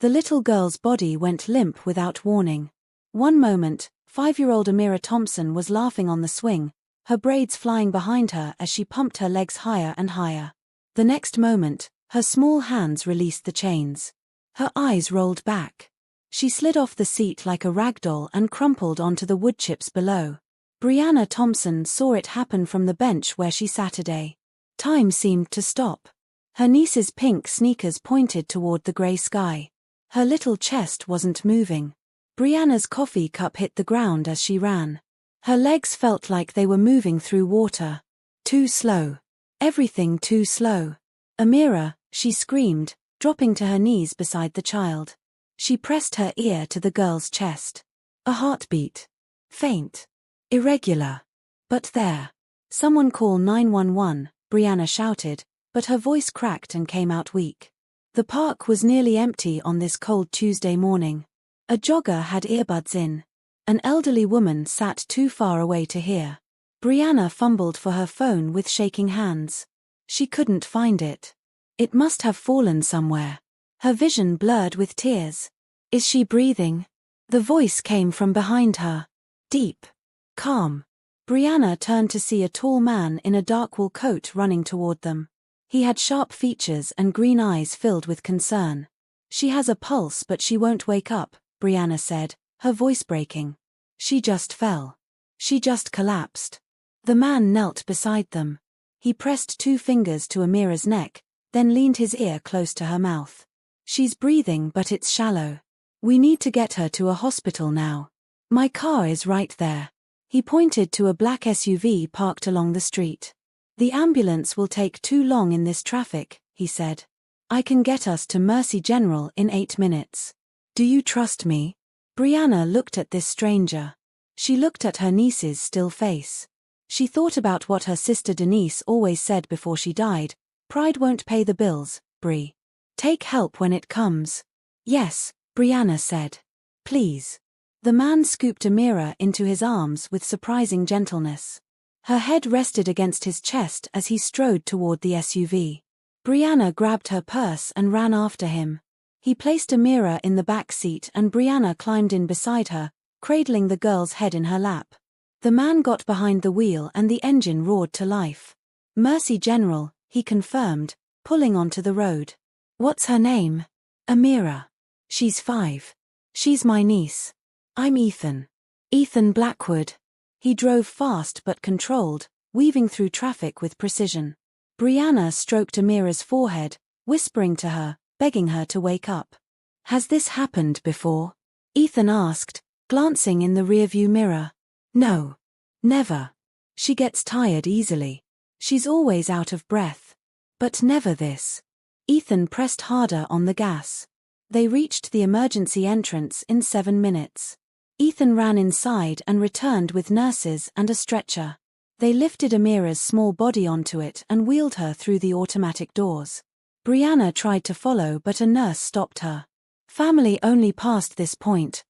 The little girl's body went limp without warning. One moment, 5-year-old Amira Thompson was laughing on the swing, her braids flying behind her as she pumped her legs higher and higher. The next moment, her small hands released the chains. Her eyes rolled back. She slid off the seat like a rag doll and crumpled onto the wood chips below. Brianna Thompson saw it happen from the bench where she sat a day. Time seemed to stop. Her niece's pink sneakers pointed toward the grey sky. Her little chest wasn't moving. Brianna's coffee cup hit the ground as she ran. Her legs felt like they were moving through water. Too slow. Everything too slow. Amira, she screamed, dropping to her knees beside the child. She pressed her ear to the girl's chest. A heartbeat. Faint. Irregular. But there. Someone call 911, Brianna shouted, but her voice cracked and came out weak. The park was nearly empty on this cold Tuesday morning. A jogger had earbuds in. An elderly woman sat too far away to hear. Brianna fumbled for her phone with shaking hands. She couldn't find it. It must have fallen somewhere. Her vision blurred with tears. Is she breathing? The voice came from behind her. Deep. Calm. Brianna turned to see a tall man in a dark wool coat running toward them. He had sharp features and green eyes filled with concern. She has a pulse but she won't wake up, Brianna said, her voice breaking. She just fell. She just collapsed. The man knelt beside them. He pressed 2 fingers to Amira's neck, then leaned his ear close to her mouth. She's breathing but it's shallow. We need to get her to a hospital now. My car is right there. He pointed to a black SUV parked along the street. The ambulance will take too long in this traffic, he said. I can get us to Mercy General in 8 minutes. Do you trust me? Brianna looked at this stranger. She looked at her niece's still face. She thought about what her sister Denise always said before she died. Pride won't pay the bills, Bri. Take help when it comes. Yes, Brianna said. Please. The man scooped Amira into his arms with surprising gentleness. Her head rested against his chest as he strode toward the SUV. Brianna grabbed her purse and ran after him. He placed Amira in the back seat and Brianna climbed in beside her, cradling the girl's head in her lap. The man got behind the wheel and the engine roared to life. Mercy General, he confirmed, pulling onto the road. What's her name? Amira. She's 5. She's my niece. I'm Ethan. Ethan Blackwood. He drove fast but controlled, weaving through traffic with precision. Brianna stroked Amira's forehead, whispering to her, begging her to wake up. Has this happened before? Ethan asked, glancing in the rearview mirror. No. Never. She gets tired easily. She's always out of breath. But never this. Ethan pressed harder on the gas. They reached the emergency entrance in 7 minutes. Ethan ran inside and returned with nurses and a stretcher. They lifted Amira's small body onto it and wheeled her through the automatic doors. Brianna tried to follow but a nurse stopped her. Family only past this point.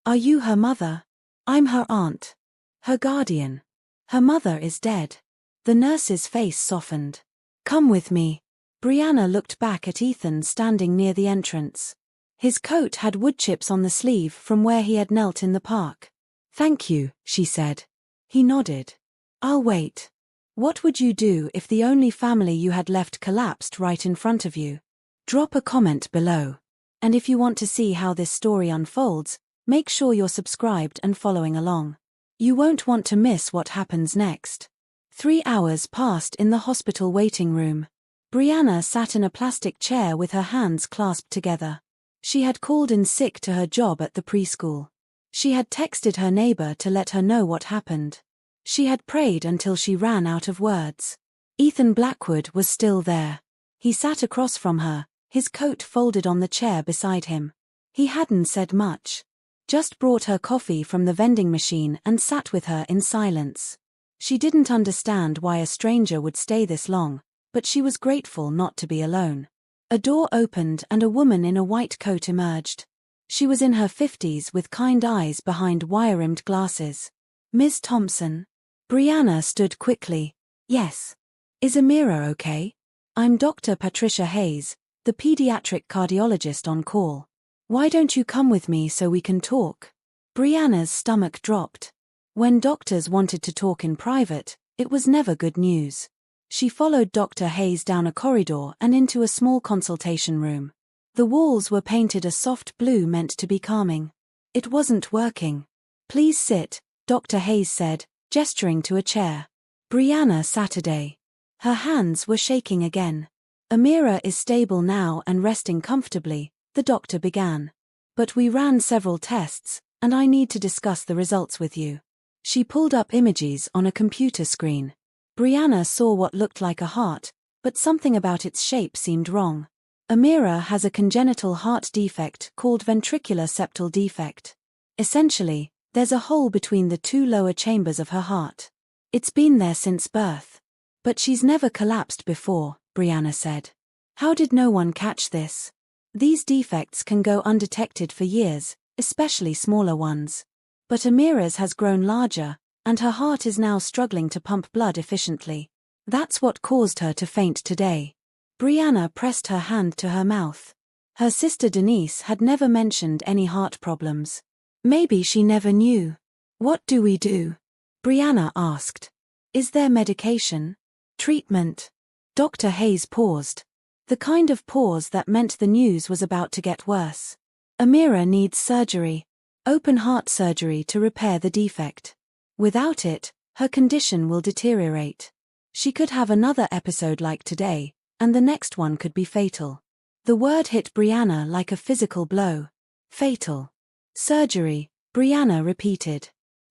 Are you her mother? I'm her aunt. Her guardian. Her mother is dead. The nurse's face softened. Come with me. Brianna looked back at Ethan standing near the entrance. His coat had wood chips on the sleeve from where he had knelt in the park. Thank you, she said. He nodded. I'll wait. What would you do if the only family you had left collapsed right in front of you? Drop a comment below. And if you want to see how this story unfolds, make sure you're subscribed and following along. You won't want to miss what happens next. 3 hours passed in the hospital waiting room. Brianna sat in a plastic chair with her hands clasped together. She had called in sick to her job at the preschool. She had texted her neighbor to let her know what happened. She had prayed until she ran out of words. Ethan Blackwood was still there. He sat across from her, his coat folded on the chair beside him. He hadn't said much. Just brought her coffee from the vending machine and sat with her in silence. She didn't understand why a stranger would stay this long, but she was grateful not to be alone. A door opened and a woman in a white coat emerged. She was in her 50s with kind eyes behind wire-rimmed glasses. Ms. Thompson? Brianna stood quickly. Yes. Is Amira okay? I'm Dr. Patricia Hayes, the pediatric cardiologist on call. Why don't you come with me so we can talk? Brianna's stomach dropped. When doctors wanted to talk in private, it was never good news. She followed Dr. Hayes down a corridor and into a small consultation room. The walls were painted a soft blue meant to be calming. It wasn't working. Please sit, Dr. Hayes said, gesturing to a chair. Brianna sat a. Her hands were shaking again. Amira is stable now and resting comfortably, the doctor began. But we ran several tests, and I need to discuss the results with you. She pulled up images on a computer screen. Brianna saw what looked like a heart, but something about its shape seemed wrong. Amira has a congenital heart defect called ventricular septal defect. Essentially, there's a hole between the two lower chambers of her heart. It's been there since birth. But she's never collapsed before, Brianna said. How did no one catch this? These defects can go undetected for years, especially smaller ones. But Amira's has grown larger, and her heart is now struggling to pump blood efficiently. That's what caused her to faint today. Brianna pressed her hand to her mouth. Her sister Denise had never mentioned any heart problems. Maybe she never knew. What do we do? Brianna asked. Is there medication? Treatment? Dr. Hayes paused. The kind of pause that meant the news was about to get worse. Amira needs surgery. Open heart surgery to repair the defect. Without it, her condition will deteriorate. She could have another episode like today, and the next one could be fatal. The word hit Brianna like a physical blow. Fatal. Surgery, Brianna repeated.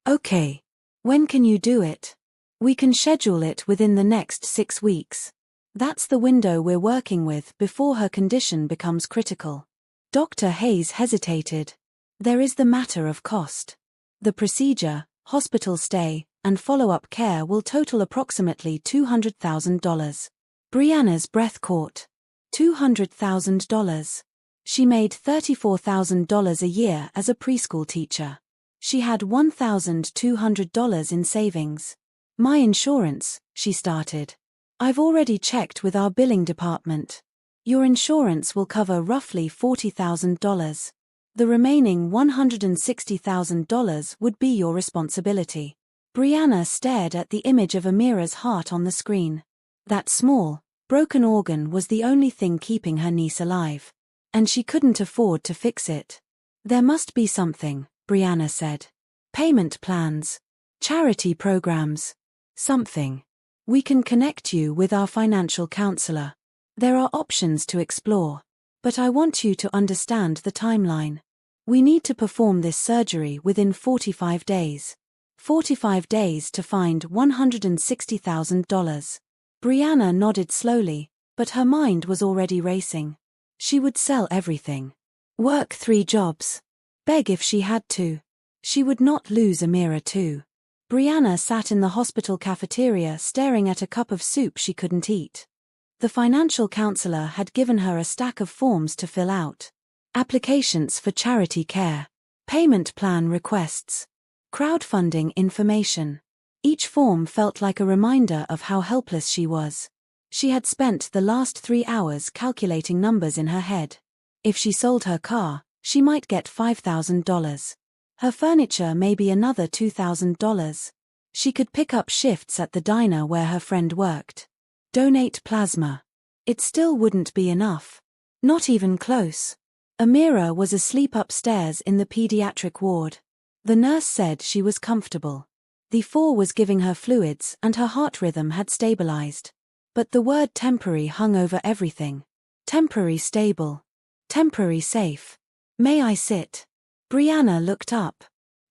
Okay. When can you do it? We can schedule it within the next 6 weeks. That's the window we're working with before her condition becomes critical. Dr. Hayes hesitated. There is the matter of cost. The procedure, hospital stay, and follow-up care will total approximately $200,000. Brianna's breath caught. $200,000. She made $34,000 a year as a preschool teacher. She had $1,200 in savings. My insurance, she started. I've already checked with our billing department. Your insurance will cover roughly $40,000. The remaining $160,000 would be your responsibility. Brianna stared at the image of Amira's heart on the screen. That small, broken organ was the only thing keeping her niece alive. And she couldn't afford to fix it. There must be something, Brianna said. Payment plans. Charity programs. Something. We can connect you with our financial counselor. There are options to explore. But I want you to understand the timeline. We need to perform this surgery within 45 days. 45 days to find $160,000. Brianna nodded slowly, but her mind was already racing. She would sell everything. Work 3 jobs. Beg if she had to. She would not lose Amira too. Brianna sat in the hospital cafeteria staring at a cup of soup she couldn't eat. The financial counselor had given her a stack of forms to fill out. Applications for charity care. Payment plan requests. Crowdfunding information. Each form felt like a reminder of how helpless she was. She had spent the last 3 hours calculating numbers in her head. If she sold her car, she might get $5,000. Her furniture maybe another $2,000. She could pick up shifts at the diner where her friend worked. Donate plasma. It still wouldn't be enough. Not even close. Amira was asleep upstairs in the pediatric ward. The nurse said she was comfortable. The 4 was giving her fluids and her heart rhythm had stabilized. But the word temporary hung over everything. Temporary stable. Temporary safe. May I sit? Brianna looked up.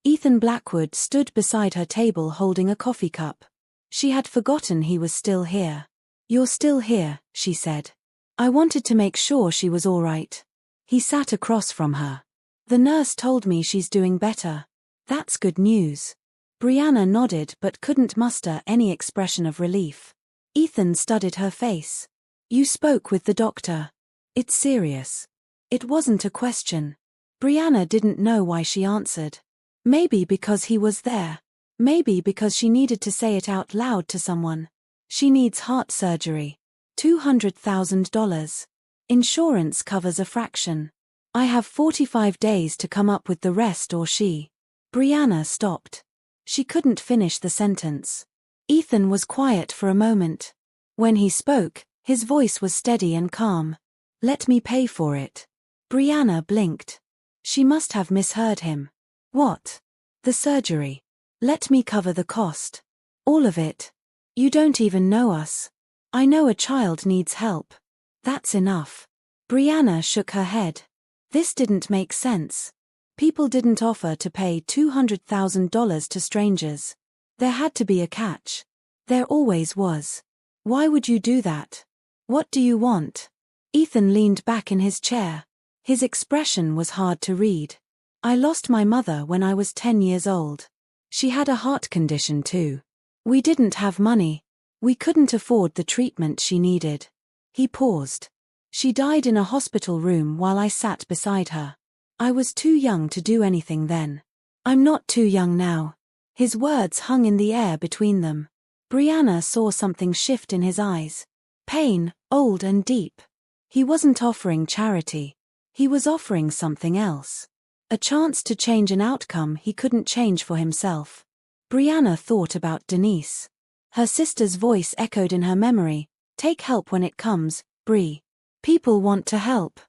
Ethan Blackwood stood beside her table holding a coffee cup. She had forgotten he was still here. You're still here, she said. I wanted to make sure she was all right. He sat across from her. The nurse told me she's doing better. That's good news. Brianna nodded but couldn't muster any expression of relief. Ethan studied her face. You spoke with the doctor. It's serious. It wasn't a question. Brianna didn't know why she answered. Maybe because he was there. Maybe because she needed to say it out loud to someone. She needs heart surgery. $200,000. Insurance covers a fraction. I have 45 days to come up with the rest or she. Brianna stopped. She couldn't finish the sentence. Ethan was quiet for a moment. When he spoke, his voice was steady and calm. Let me pay for it. Brianna blinked. She must have misheard him. What? The surgery. Let me cover the cost. All of it. You don't even know us. I know a child needs help. That's enough. Brianna shook her head. This didn't make sense. People didn't offer to pay $200,000 to strangers. There had to be a catch. There always was. Why would you do that? What do you want? Ethan leaned back in his chair. His expression was hard to read. I lost my mother when I was 10 years old. She had a heart condition too. We didn't have money. We couldn't afford the treatment she needed. He paused. She died in a hospital room while I sat beside her. I was too young to do anything then. I'm not too young now. His words hung in the air between them. Brianna saw something shift in his eyes. Pain, old and deep. He wasn't offering charity. He was offering something else. A chance to change an outcome he couldn't change for himself. Brianna thought about Denise. Her sister's voice echoed in her memory. Take help when it comes, Bri. People want to help.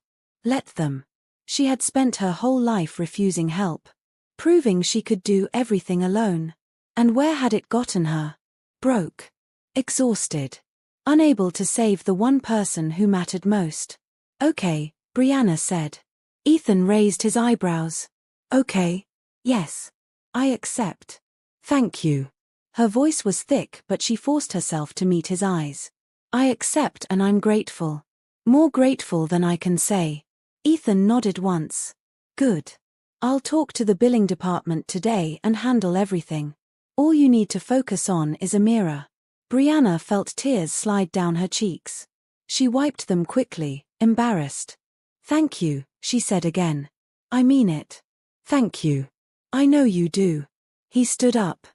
Let them. She had spent her whole life refusing help. Proving she could do everything alone. And where had it gotten her? Broke. Exhausted. Unable to save the one person who mattered most. Okay, Brianna said. Ethan raised his eyebrows. Okay. Yes. I accept. Thank you. Her voice was thick, but she forced herself to meet his eyes. I accept and I'm grateful. More grateful than I can say. Ethan nodded once. Good. I'll talk to the billing department today and handle everything. All you need to focus on is Amira. Brianna felt tears slide down her cheeks. She wiped them quickly, embarrassed. Thank you, she said again. I mean it. Thank you. I know you do. He stood up.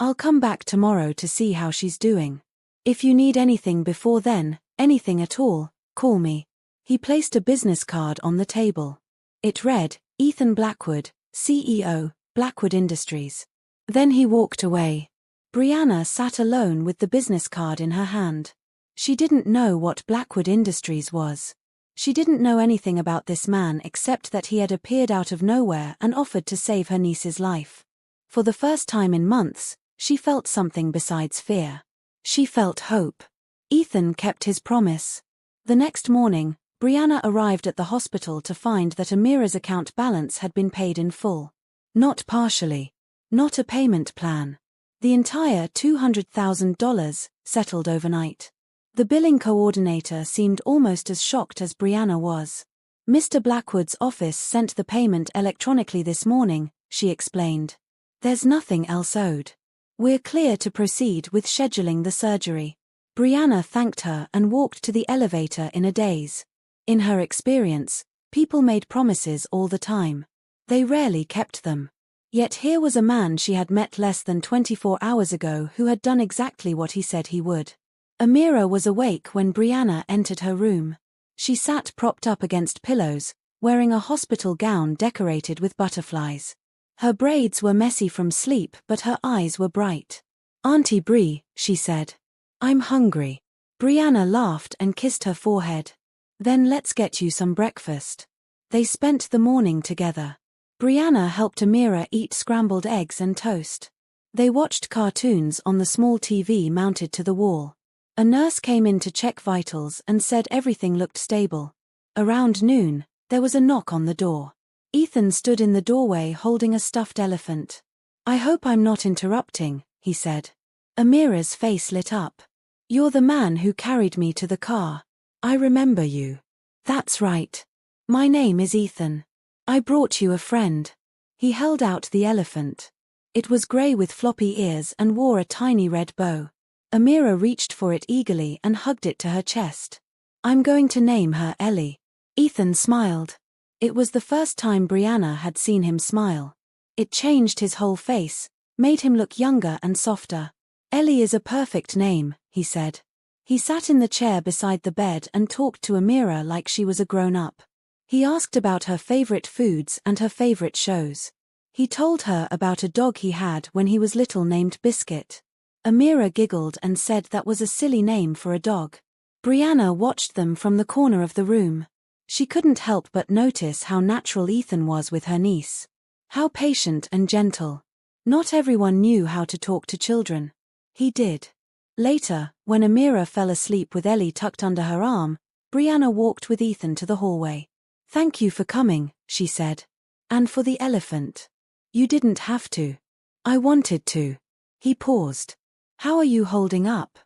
I'll come back tomorrow to see how she's doing. If you need anything before then, anything at all, call me. He placed a business card on the table. It read, Ethan Blackwood, CEO, Blackwood Industries. Then he walked away. Brianna sat alone with the business card in her hand. She didn't know what Blackwood Industries was. She didn't know anything about this man except that he had appeared out of nowhere and offered to save her niece's life. For the first time in months, she felt something besides fear. She felt hope. Ethan kept his promise. The next morning, Brianna arrived at the hospital to find that Amira's account balance had been paid in full. Not partially. Not a payment plan. The entire $200,000 settled overnight. The billing coordinator seemed almost as shocked as Brianna was. Mr. Blackwood's office sent the payment electronically this morning, she explained. There's nothing else owed. We're clear to proceed with scheduling the surgery. Brianna thanked her and walked to the elevator in a daze. In her experience, people made promises all the time. They rarely kept them. Yet here was a man she had met less than 24 hours ago who had done exactly what he said he would. Amira was awake when Brianna entered her room. She sat propped up against pillows, wearing a hospital gown decorated with butterflies. Her braids were messy from sleep but her eyes were bright. Auntie Bri, she said. I'm hungry. Brianna laughed and kissed her forehead. Then let's get you some breakfast. They spent the morning together. Brianna helped Amira eat scrambled eggs and toast. They watched cartoons on the small TV mounted to the wall. A nurse came in to check vitals and said everything looked stable. Around noon, there was a knock on the door. Ethan stood in the doorway holding a stuffed elephant. I hope I'm not interrupting, he said. Amira's face lit up. You're the man who carried me to the car. I remember you. That's right. My name is Ethan. I brought you a friend. He held out the elephant. It was grey with floppy ears and wore a tiny red bow. Amira reached for it eagerly and hugged it to her chest. I'm going to name her Ellie. Ethan smiled. It was the first time Brianna had seen him smile. It changed his whole face, made him look younger and softer. Ellie is a perfect name, he said. He sat in the chair beside the bed and talked to Amira like she was a grown-up. He asked about her favorite foods and her favorite shows. He told her about a dog he had when he was little named Biscuit. Amira giggled and said that was a silly name for a dog. Brianna watched them from the corner of the room. She couldn't help but notice how natural Ethan was with her niece. How patient and gentle. Not everyone knew how to talk to children. He did. Later, when Amira fell asleep with Ellie tucked under her arm, Brianna walked with Ethan to the hallway. "Thank you for coming," she said. "And for the elephant. You didn't have to." "I wanted to." He paused. "How are you holding up?"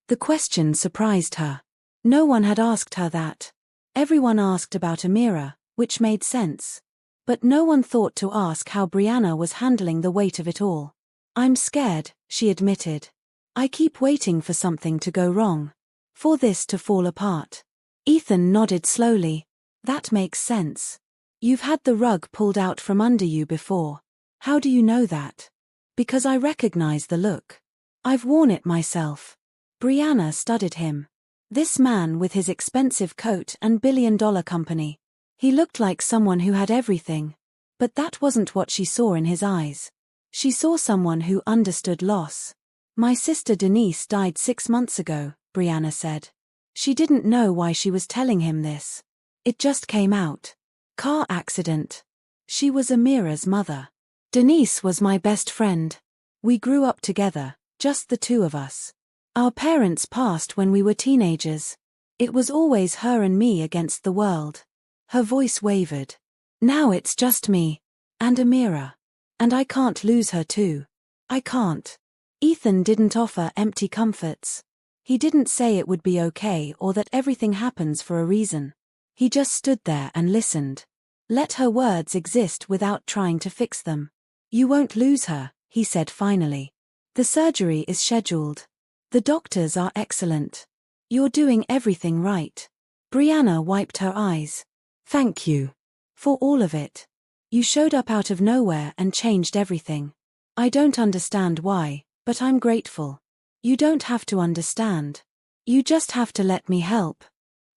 The question surprised her. No one had asked her that. Everyone asked about Amira, which made sense. But no one thought to ask how Brianna was handling the weight of it all. "I'm scared," she admitted. "I keep waiting for something to go wrong. For this to fall apart." Ethan nodded slowly. "That makes sense. You've had the rug pulled out from under you before. How do you know that?" "Because I recognize the look. I've worn it myself." Brianna studied him. This man with his expensive coat and billion-dollar company. He looked like someone who had everything. But that wasn't what she saw in his eyes. She saw someone who understood loss. "My sister Denise died 6 months ago," Brianna said. She didn't know why she was telling him this. It just came out. Car accident. She was Amira's mother. "Denise was my best friend. We grew up together, just the two of us. Our parents passed when we were teenagers. It was always her and me against the world." Her voice wavered. "Now it's just me. And Amira. And I can't lose her too. I can't." Ethan didn't offer empty comforts. He didn't say it would be okay or that everything happens for a reason. He just stood there and listened. Let her words exist without trying to fix them. "You won't lose her," he said finally. "The surgery is scheduled. The doctors are excellent. You're doing everything right." Brianna wiped her eyes. "Thank you. For all of it. You showed up out of nowhere and changed everything. I don't understand why, but I'm grateful." "You don't have to understand. You just have to let me help."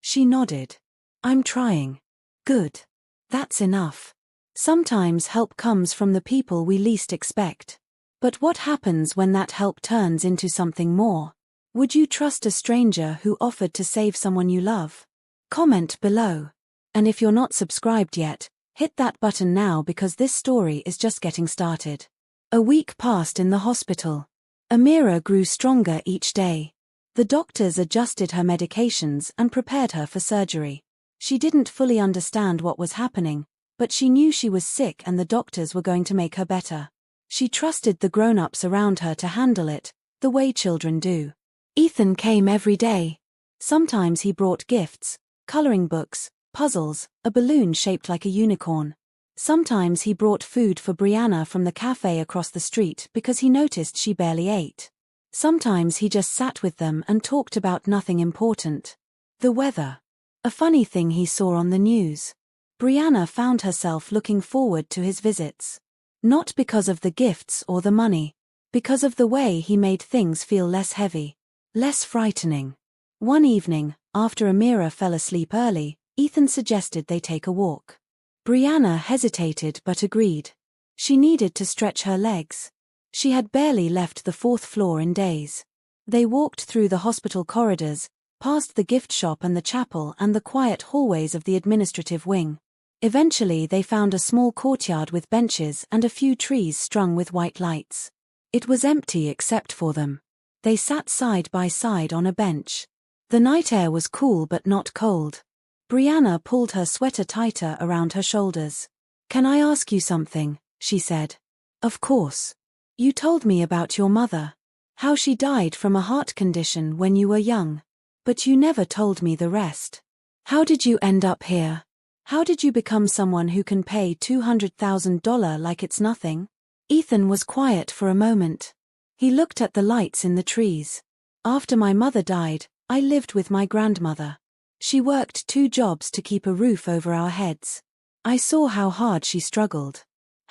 She nodded. "I'm trying." "Good. That's enough. Sometimes help comes from the people we least expect. But what happens when that help turns into something more? Would you trust a stranger who offered to save someone you love? Comment below. And if you're not subscribed yet, hit that button now because this story is just getting started. A week passed in the hospital. Amira grew stronger each day. The doctors adjusted her medications and prepared her for surgery. She didn't fully understand what was happening, but she knew she was sick and the doctors were going to make her better. She trusted the grown-ups around her to handle it, the way children do. Ethan came every day. Sometimes he brought gifts, coloring books, puzzles, a balloon shaped like a unicorn. Sometimes he brought food for Brianna from the cafe across the street because he noticed she barely ate. Sometimes he just sat with them and talked about nothing important. The weather. A funny thing he saw on the news. Brianna found herself looking forward to his visits. Not because of the gifts or the money. Because of the way he made things feel less heavy. Less frightening. One evening, after Amira fell asleep early, Ethan suggested they take a walk. Brianna hesitated but agreed. She needed to stretch her legs. She had barely left the 4th floor in days. They walked through the hospital corridors, past the gift shop and the chapel and the quiet hallways of the administrative wing. Eventually they found a small courtyard with benches and a few trees strung with white lights. It was empty except for them. They sat side by side on a bench. The night air was cool but not cold. Brianna pulled her sweater tighter around her shoulders. "Can I ask you something?" she said. "Of course. You told me about your mother. How she died from a heart condition when you were young. But you never told me the rest. How did you end up here? How did you become someone who can pay $200,000 like it's nothing?" Ethan was quiet for a moment. He looked at the lights in the trees. "After my mother died, I lived with my grandmother. She worked 2 jobs to keep a roof over our heads. I saw how hard she struggled.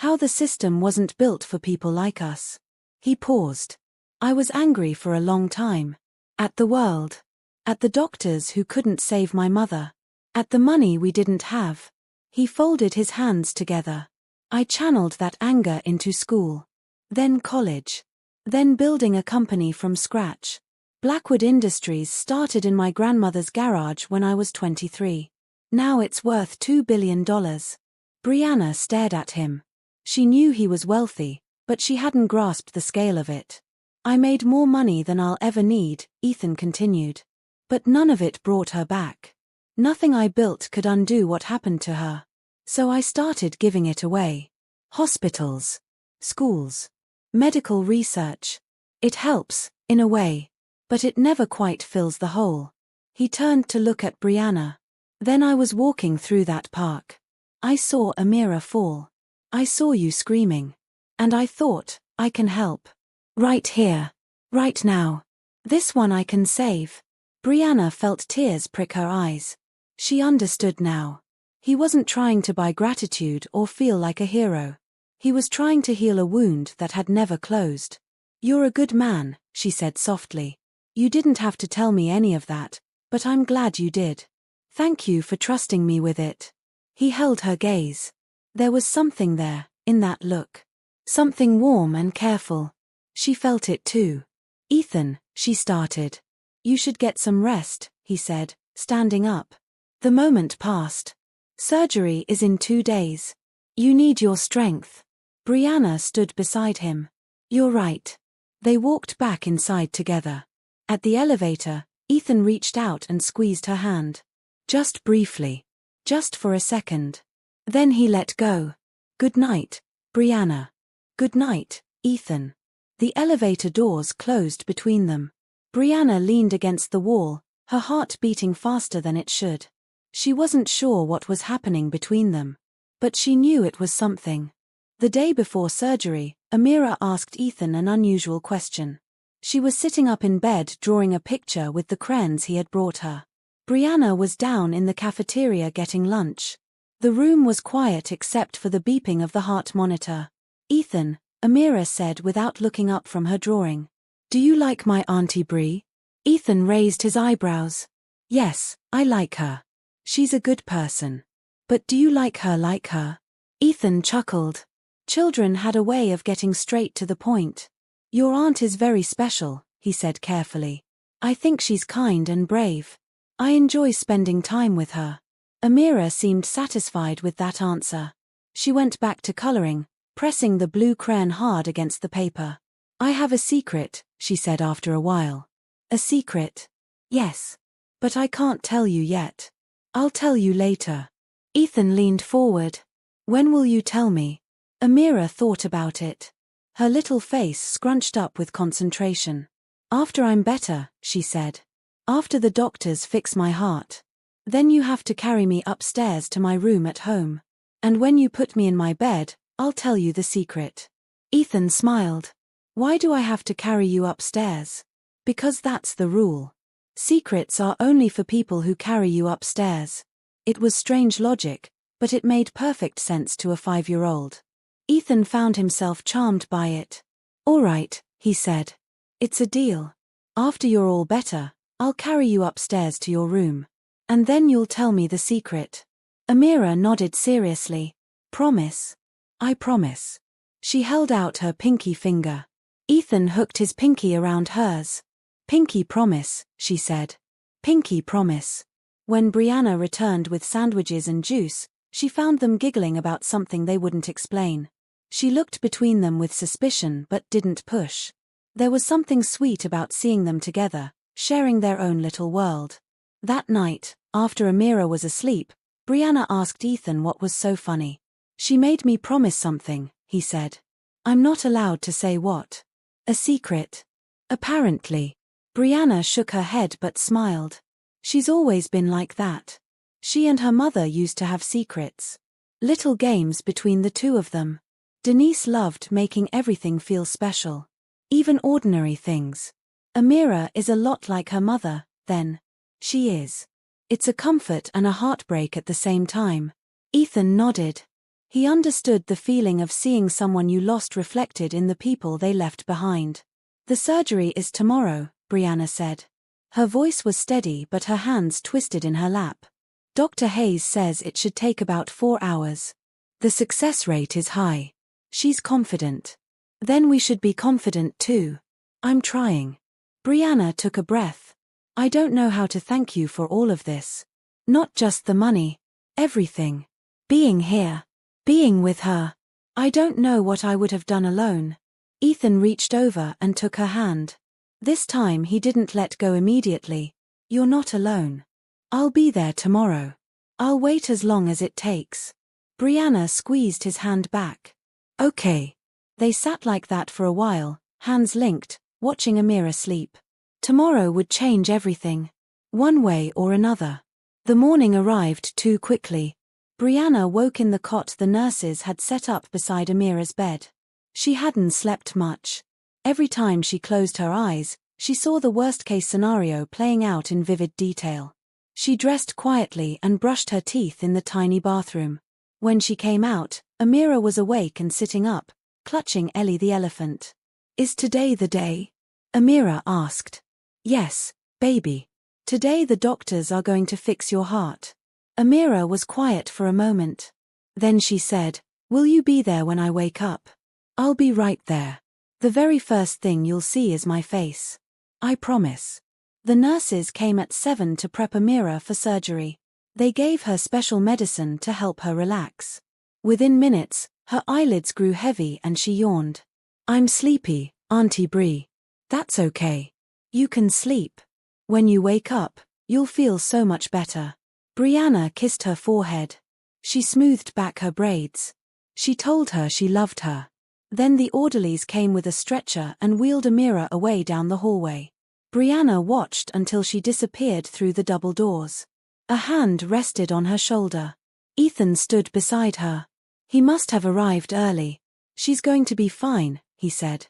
How the system wasn't built for people like us." He paused. "I was angry for a long time. At the world. At the doctors who couldn't save my mother. At the money we didn't have. He folded his hands together. I channeled that anger into school. Then college. Then building a company from scratch. Blackwood Industries started in my grandmother's garage when I was 23. Now it's worth $2 billion. Brianna stared at him. She knew he was wealthy, but she hadn't grasped the scale of it. I made more money than I'll ever need, Ethan continued. But none of it brought her back. Nothing I built could undo what happened to her. So I started giving it away. Hospitals. Schools. Medical research. It helps, in a way. But it never quite fills the hole. He turned to look at Brianna. Then I was walking through that park. I saw Amira fall. I saw you screaming. And I thought, I can help. Right here. Right now. This one I can save. Brianna felt tears prick her eyes. She understood now. He wasn't trying to buy gratitude or feel like a hero. He was trying to heal a wound that had never closed. You're a good man, she said softly. You didn't have to tell me any of that, but I'm glad you did. Thank you for trusting me with it. He held her gaze. There was something there, in that look. Something warm and careful. She felt it too. Ethan, she started. You should get some rest, he said, standing up. The moment passed. Surgery is in 2 days. You need your strength. Brianna stood beside him. You're right. They walked back inside together. At the elevator, Ethan reached out and squeezed her hand. Just briefly. Just for a second. Then he let go. Good night, Brianna. Good night, Ethan. The elevator doors closed between them. Brianna leaned against the wall, her heart beating faster than it should. She wasn't sure what was happening between them. But she knew it was something. The day before surgery, Amira asked Ethan an unusual question. She was sitting up in bed drawing a picture with the crayons he had brought her. Brianna was down in the cafeteria getting lunch. The room was quiet except for the beeping of the heart monitor. Ethan, Amira said without looking up from her drawing. Do you like my Auntie Brie? Ethan raised his eyebrows. Yes, I like her. She's a good person. But do you like her? Ethan chuckled. Children had a way of getting straight to the point. Your aunt is very special, he said carefully. I think she's kind and brave. I enjoy spending time with her. Amira seemed satisfied with that answer. She went back to coloring, pressing the blue crayon hard against the paper. I have a secret, she said after a while. A secret? Yes. But I can't tell you yet. I'll tell you later. Ethan leaned forward. When will you tell me? Amira thought about it. Her little face scrunched up with concentration. After I'm better, she said. After the doctors fix my heart. Then you have to carry me upstairs to my room at home. And when you put me in my bed, I'll tell you the secret. Ethan smiled. Why do I have to carry you upstairs? Because that's the rule. Secrets are only for people who carry you upstairs. It was strange logic, but it made perfect sense to a 5-year-old. Ethan found himself charmed by it. All right, he said. It's a deal. After you're all better, I'll carry you upstairs to your room. And then you'll tell me the secret. Amira nodded seriously. Promise? I promise. She held out her pinky finger. Ethan hooked his pinky around hers. Pinky promise, she said. Pinky promise. When Brianna returned with sandwiches and juice, she found them giggling about something they wouldn't explain. She looked between them with suspicion but didn't push. There was something sweet about seeing them together, sharing their own little world. That night, after Amira was asleep, Brianna asked Ethan what was so funny. She made me promise something, he said. I'm not allowed to say what. A secret. Apparently. Brianna shook her head but smiled. She's always been like that. She and her mother used to have secrets. Little games between the two of them. Denise loved making everything feel special. Even ordinary things. Amira is a lot like her mother, then. She is. It's a comfort and a heartbreak at the same time. Ethan nodded. He understood the feeling of seeing someone you lost reflected in the people they left behind. The surgery is tomorrow, Brianna said. Her voice was steady but her hands twisted in her lap. Dr. Hayes says it should take about 4 hours. The success rate is high. She's confident. Then we should be confident too. I'm trying. Brianna took a breath. I don't know how to thank you for all of this. Not just the money. Everything. Being here. Being with her. I don't know what I would have done alone. Ethan reached over and took her hand. This time he didn't let go immediately. You're not alone. I'll be there tomorrow. I'll wait as long as it takes. Brianna squeezed his hand back. Okay. They sat like that for a while, hands linked, watching Amira sleep. Tomorrow would change everything. One way or another. The morning arrived too quickly. Brianna woke in the cot the nurses had set up beside Amira's bed. She hadn't slept much. Every time she closed her eyes, she saw the worst-case scenario playing out in vivid detail. She dressed quietly and brushed her teeth in the tiny bathroom. When she came out, Amira was awake and sitting up, clutching Ellie the elephant. Is today the day? Amira asked. Yes, baby. Today the doctors are going to fix your heart. Amira was quiet for a moment. Then she said, will you be there when I wake up? I'll be right there. The very first thing you'll see is my face. I promise. The nurses came at 7 to prep Amira for surgery. They gave her special medicine to help her relax. Within minutes, her eyelids grew heavy and she yawned. I'm sleepy, Auntie Bree. That's okay. You can sleep. When you wake up, you'll feel so much better. Brianna kissed her forehead. She smoothed back her braids. She told her she loved her. Then the orderlies came with a stretcher and wheeled Amira away down the hallway. Brianna watched until she disappeared through the double doors. A hand rested on her shoulder. Ethan stood beside her. He must have arrived early. She's going to be fine, he said.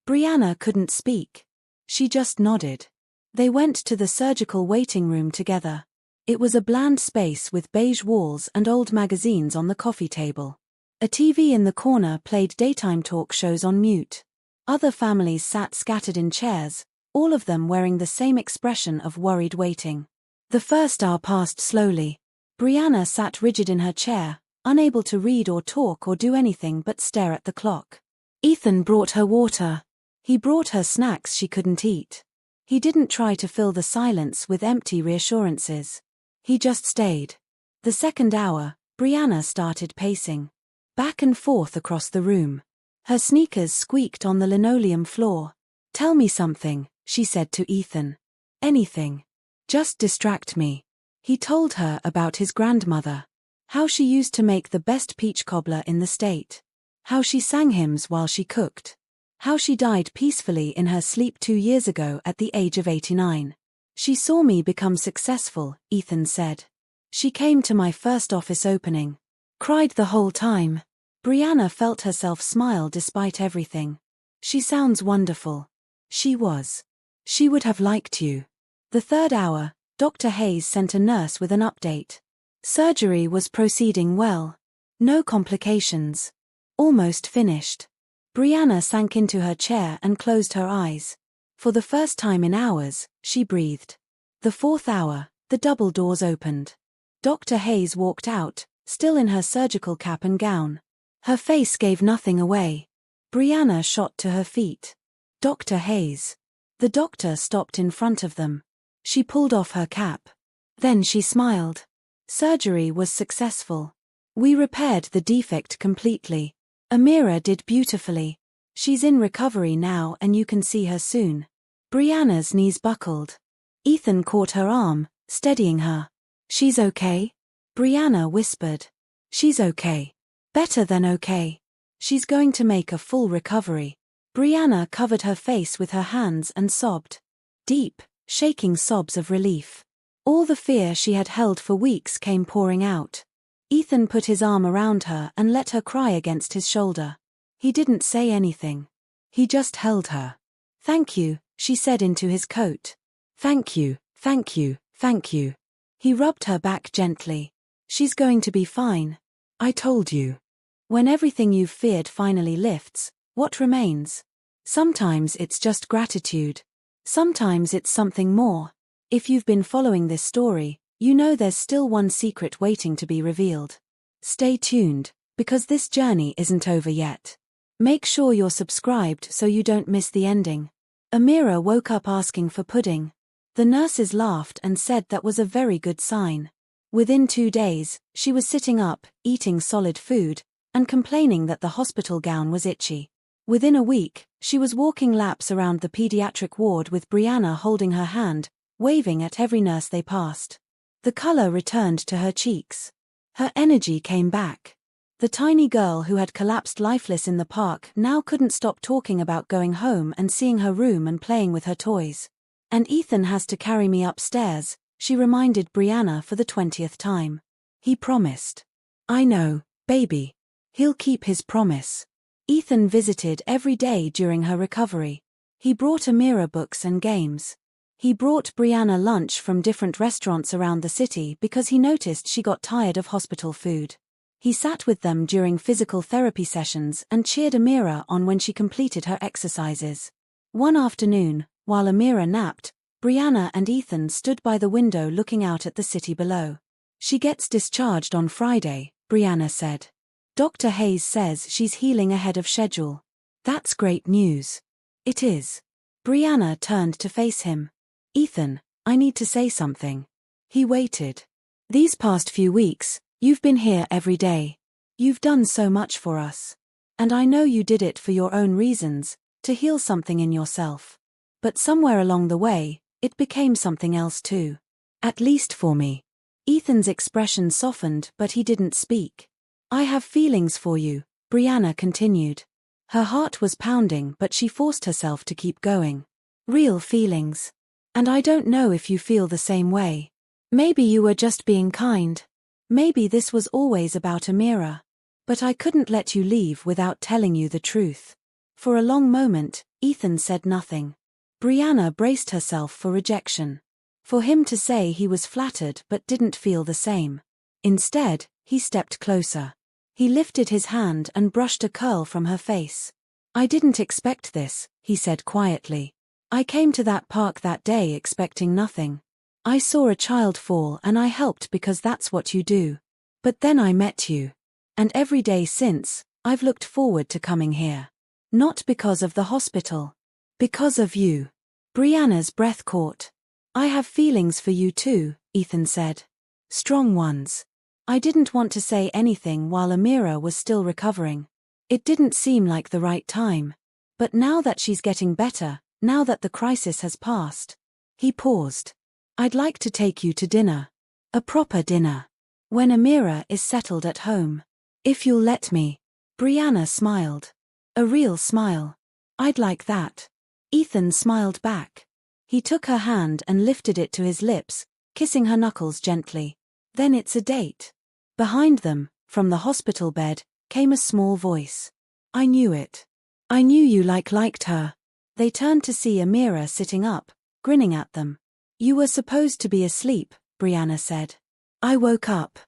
Brianna couldn't speak. She just nodded. They went to the surgical waiting room together. It was a bland space with beige walls and old magazines on the coffee table. A TV in the corner played daytime talk shows on mute. Other families sat scattered in chairs, all of them wearing the same expression of worried waiting. The first hour passed slowly. Brianna sat rigid in her chair, unable to read or talk or do anything but stare at the clock. Ethan brought her water. He brought her snacks she couldn't eat. He didn't try to fill the silence with empty reassurances. He just stayed. The second hour, Brianna started pacing. Back and forth across the room. Her sneakers squeaked on the linoleum floor. Tell me something, she said to Ethan. Anything. Just distract me. He told her about his grandmother. How she used to make the best peach cobbler in the state. How she sang hymns while she cooked. How she died peacefully in her sleep 2 years ago at the age of 89. She saw me become successful, Ethan said. She came to my first office opening. Cried the whole time. Brianna felt herself smile despite everything. She sounds wonderful. She was. She would have liked you. The third hour, Dr. Hayes sent a nurse with an update. Surgery was proceeding well. No complications. Almost finished. Brianna sank into her chair and closed her eyes. For the first time in hours, she breathed. The fourth hour, the double doors opened. Dr. Hayes walked out, still in her surgical cap and gown. Her face gave nothing away. Brianna shot to her feet. Dr. Hayes. The doctor stopped in front of them. She pulled off her cap. Then she smiled. Surgery was successful. We repaired the defect completely. Amira did beautifully. She's in recovery now and you can see her soon. Brianna's knees buckled. Ethan caught her arm, steadying her. She's okay? Brianna whispered. She's okay. Better than okay. She's going to make a full recovery. Brianna covered her face with her hands and sobbed. Deep, shaking sobs of relief. All the fear she had held for weeks came pouring out. Ethan put his arm around her and let her cry against his shoulder. He didn't say anything. He just held her. Thank you, she said into his coat. Thank you, thank you, thank you. He rubbed her back gently. She's going to be fine. I told you. When everything you've feared finally lifts, what remains? Sometimes it's just gratitude. Sometimes it's something more. If you've been following this story, You know there's still one secret waiting to be revealed. Stay tuned, because this journey isn't over yet. Make sure you're subscribed so you don't miss the ending. Amira woke up asking for pudding. The nurses laughed and said that was a very good sign. Within 2 days, she was sitting up, eating solid food, and complaining that the hospital gown was itchy. Within a week, she was walking laps around the pediatric ward with Brianna holding her hand, waving at every nurse they passed. The color returned to her cheeks. Her energy came back. The tiny girl who had collapsed lifeless in the park now couldn't stop talking about going home and seeing her room and playing with her toys. And Ethan has to carry me upstairs, she reminded Brianna for the 20th time. He promised. I know, baby. He'll keep his promise. Ethan visited every day during her recovery. He brought Amira books and games. He brought Brianna lunch from different restaurants around the city because he noticed she got tired of hospital food. He sat with them during physical therapy sessions and cheered Amira on when she completed her exercises. One afternoon, while Amira napped, Brianna and Ethan stood by the window looking out at the city below. She gets discharged on Friday, Brianna said. Dr. Hayes says she's healing ahead of schedule. That's great news. It is. Brianna turned to face him. Ethan, I need to say something. He waited. These past few weeks, you've been here every day. You've done so much for us. And I know you did it for your own reasons, to heal something in yourself. But somewhere along the way, it became something else too. At least for me. Ethan's expression softened, but he didn't speak. I have feelings for you, Brianna continued. Her heart was pounding, but she forced herself to keep going. Real feelings. And I don't know if you feel the same way. Maybe you were just being kind. Maybe this was always about Amira. But I couldn't let you leave without telling you the truth. For a long moment, Ethan said nothing. Brianna braced herself for rejection. For him to say he was flattered but didn't feel the same. Instead, he stepped closer. He lifted his hand and brushed a curl from her face. I didn't expect this, he said quietly. I came to that park that day expecting nothing. I saw a child fall and I helped because that's what you do. But then I met you. And every day since, I've looked forward to coming here. Not because of the hospital. Because of you. Brianna's breath caught. I have feelings for you too, Ethan said. Strong ones. I didn't want to say anything while Amira was still recovering. It didn't seem like the right time. But now that she's getting better, now that the crisis has passed. He paused. I'd like to take you to dinner. A proper dinner. When Amira is settled at home. If you'll let me. Brianna smiled. A real smile. I'd like that. Ethan smiled back. He took her hand and lifted it to his lips, kissing her knuckles gently. Then it's a date. Behind them, from the hospital bed, came a small voice. I knew it. I knew you liked her. They turned to see Amira sitting up, grinning at them. You were supposed to be asleep, Brianna said. I woke up.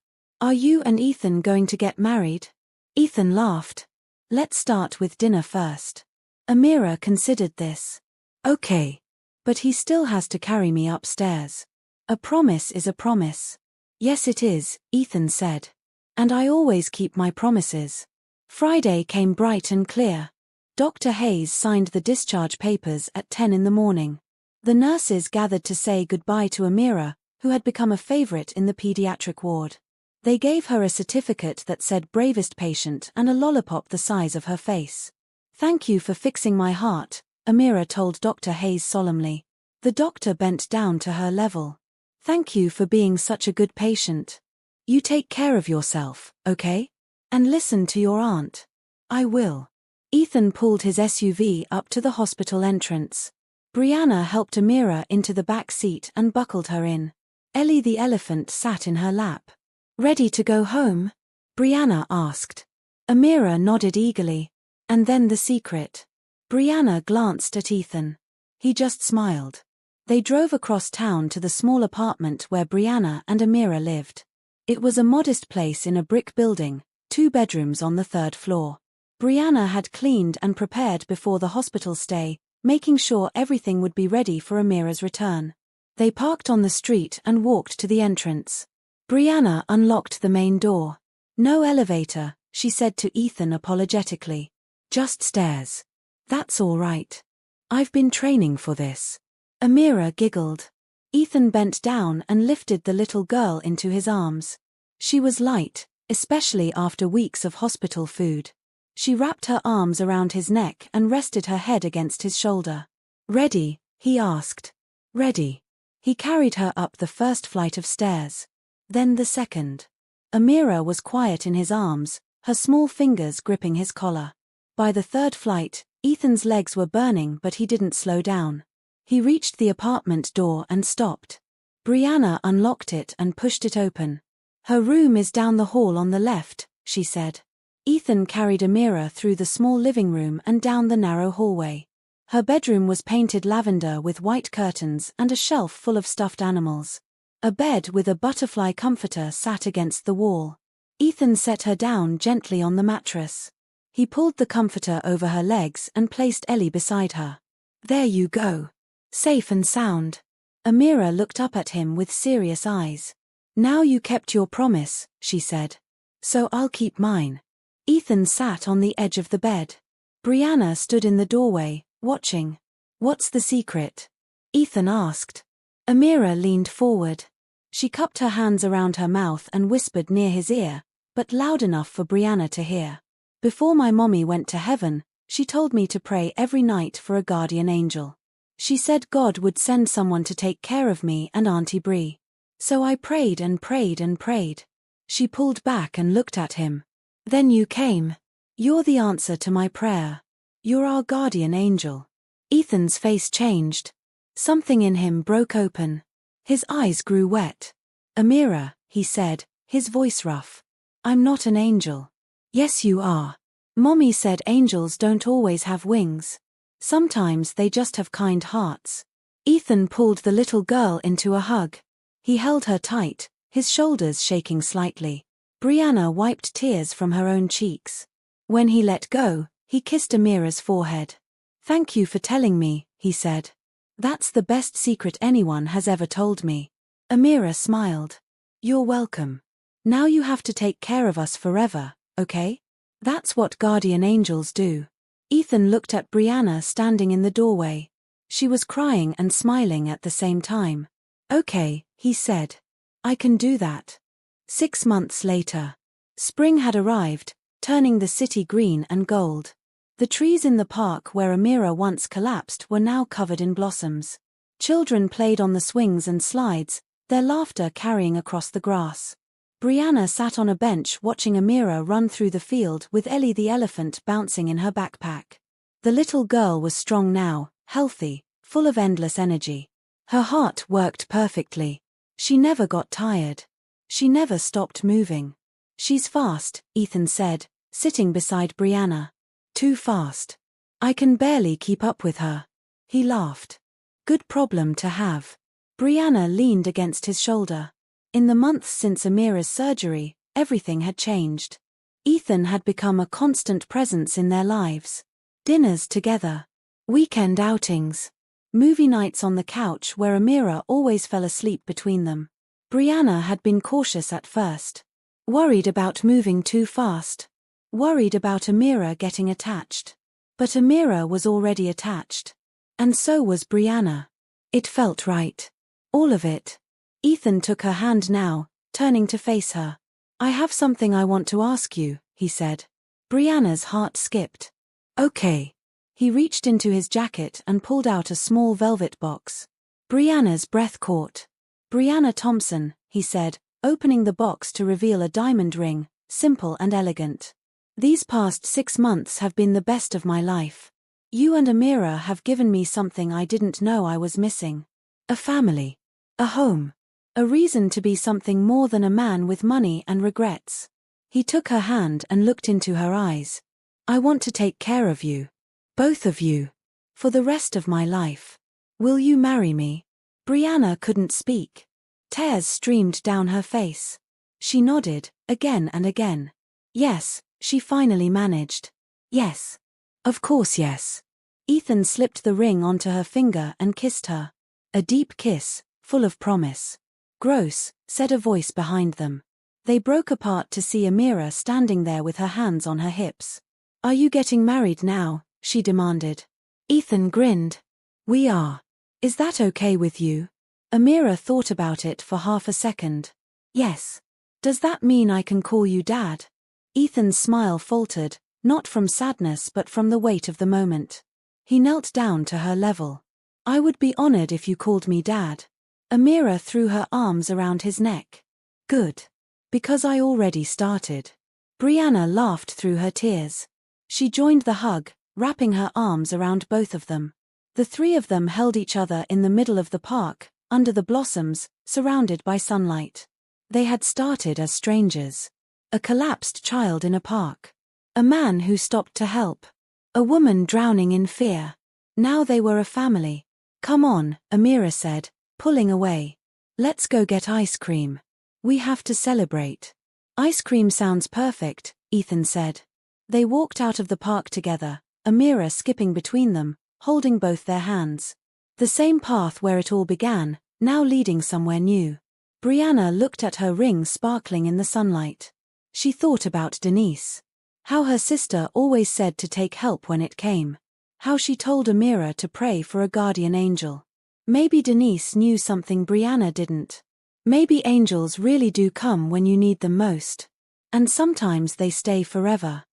Are you and Ethan going to get married? Ethan laughed. Let's start with dinner first. Amira considered this. Okay. But he still has to carry me upstairs. A promise is a promise. Yes it is, Ethan said. And I always keep my promises. Friday came bright and clear. Dr. Hayes signed the discharge papers at 10 in the morning. The nurses gathered to say goodbye to Amira, who had become a favorite in the pediatric ward. They gave her a certificate that said bravest patient and a lollipop the size of her face. Thank you for fixing my heart, Amira told Dr. Hayes solemnly. The doctor bent down to her level. Thank you for being such a good patient. You take care of yourself, okay? And listen to your aunt. I will. Ethan pulled his SUV up to the hospital entrance. Brianna helped Amira into the back seat and buckled her in. Ellie the elephant sat in her lap. Ready to go home? Brianna asked. Amira nodded eagerly. And then the secret. Brianna glanced at Ethan. He just smiled. They drove across town to the small apartment where Brianna and Amira lived. It was a modest place in a brick building, 2 bedrooms on the 3rd floor. Brianna had cleaned and prepared before the hospital stay, making sure everything would be ready for Amira's return. They parked on the street and walked to the entrance. Brianna unlocked the main door. "No elevator," she said to Ethan apologetically. "Just stairs." "That's all right. I've been training for this." Amira giggled. Ethan bent down and lifted the little girl into his arms. She was light, especially after weeks of hospital food. She wrapped her arms around his neck and rested her head against his shoulder. "Ready?" he asked. "Ready." He carried her up the first flight of stairs. Then the second. Amira was quiet in his arms, her small fingers gripping his collar. By the third flight, Ethan's legs were burning, but he didn't slow down. He reached the apartment door and stopped. Brianna unlocked it and pushed it open. "Her room is down the hall on the left," she said. Ethan carried Amira through the small living room and down the narrow hallway. Her bedroom was painted lavender with white curtains and a shelf full of stuffed animals. A bed with a butterfly comforter sat against the wall. Ethan set her down gently on the mattress. He pulled the comforter over her legs and placed Ellie beside her. "There you go. Safe and sound." Amira looked up at him with serious eyes. "Now you kept your promise," she said. "So I'll keep mine." Ethan sat on the edge of the bed. Brianna stood in the doorway, watching. "What's the secret?" Ethan asked. Amira leaned forward. She cupped her hands around her mouth and whispered near his ear, but loud enough for Brianna to hear. "Before my mommy went to heaven, she told me to pray every night for a guardian angel. She said God would send someone to take care of me and Auntie Bree. So I prayed and prayed and prayed." She pulled back and looked at him. "Then you came. You're the answer to my prayer. You're our guardian angel." Ethan's face changed. Something in him broke open. His eyes grew wet. "Amira," he said, his voice rough. "I'm not an angel." "Yes you are. Mommy said angels don't always have wings. Sometimes they just have kind hearts." Ethan pulled the little girl into a hug. He held her tight, his shoulders shaking slightly. Brianna wiped tears from her own cheeks. When he let go, he kissed Amira's forehead. "Thank you for telling me," he said. "That's the best secret anyone has ever told me." Amira smiled. "You're welcome. Now you have to take care of us forever, okay? That's what guardian angels do." Ethan looked at Brianna standing in the doorway. She was crying and smiling at the same time. "Okay," he said. "I can do that." 6 months later. Spring had arrived, turning the city green and gold. The trees in the park where Amira once collapsed were now covered in blossoms. Children played on the swings and slides, their laughter carrying across the grass. Brianna sat on a bench watching Amira run through the field with Ellie the elephant bouncing in her backpack. The little girl was strong now, healthy, full of endless energy. Her heart worked perfectly. She never got tired. She never stopped moving. "She's fast," Ethan said, sitting beside Brianna. "Too fast. I can barely keep up with her." He laughed. "Good problem to have." Brianna leaned against his shoulder. In the months since Amira's surgery, everything had changed. Ethan had become a constant presence in their lives. Dinners together. Weekend outings. Movie nights on the couch where Amira always fell asleep between them. Brianna had been cautious at first. Worried about moving too fast. Worried about Amira getting attached. But Amira was already attached. And so was Brianna. It felt right. All of it. Ethan took her hand now, turning to face her. "I have something I want to ask you," he said. Brianna's heart skipped. "Okay." He reached into his jacket and pulled out a small velvet box. Brianna's breath caught. "Brianna Thompson," he said, opening the box to reveal a diamond ring, simple and elegant. "These past 6 months have been the best of my life. You and Amira have given me something I didn't know I was missing. A family. A home. A reason to be something more than a man with money and regrets." He took her hand and looked into her eyes. "I want to take care of you. Both of you. For the rest of my life. Will you marry me?" Brianna couldn't speak. Tears streamed down her face. She nodded, again and again. "Yes," she finally managed. "Yes. Of course yes." Ethan slipped the ring onto her finger and kissed her. A deep kiss, full of promise. "Gross," said a voice behind them. They broke apart to see Amira standing there with her hands on her hips. "Are you getting married now?" she demanded. Ethan grinned. "We are. Is that okay with you?" Amira thought about it for half a second. "Yes. Does that mean I can call you Dad?" Ethan's smile faltered, not from sadness but from the weight of the moment. He knelt down to her level. "I would be honored if you called me Dad." Amira threw her arms around his neck. "Good. Because I already started." Brianna laughed through her tears. She joined the hug, wrapping her arms around both of them. The three of them held each other in the middle of the park, under the blossoms, surrounded by sunlight. They had started as strangers. A collapsed child in a park. A man who stopped to help. A woman drowning in fear. Now they were a family. "Come on," Amira said, pulling away. "Let's go get ice cream. We have to celebrate." "Ice cream sounds perfect," Ethan said. They walked out of the park together, Amira skipping between them, holding both their hands. The same path where it all began, now leading somewhere new. Brianna looked at her ring sparkling in the sunlight. She thought about Denise. How her sister always said to take help when it came. How she told Amira to pray for a guardian angel. Maybe Denise knew something Brianna didn't. Maybe angels really do come when you need them most. And sometimes they stay forever.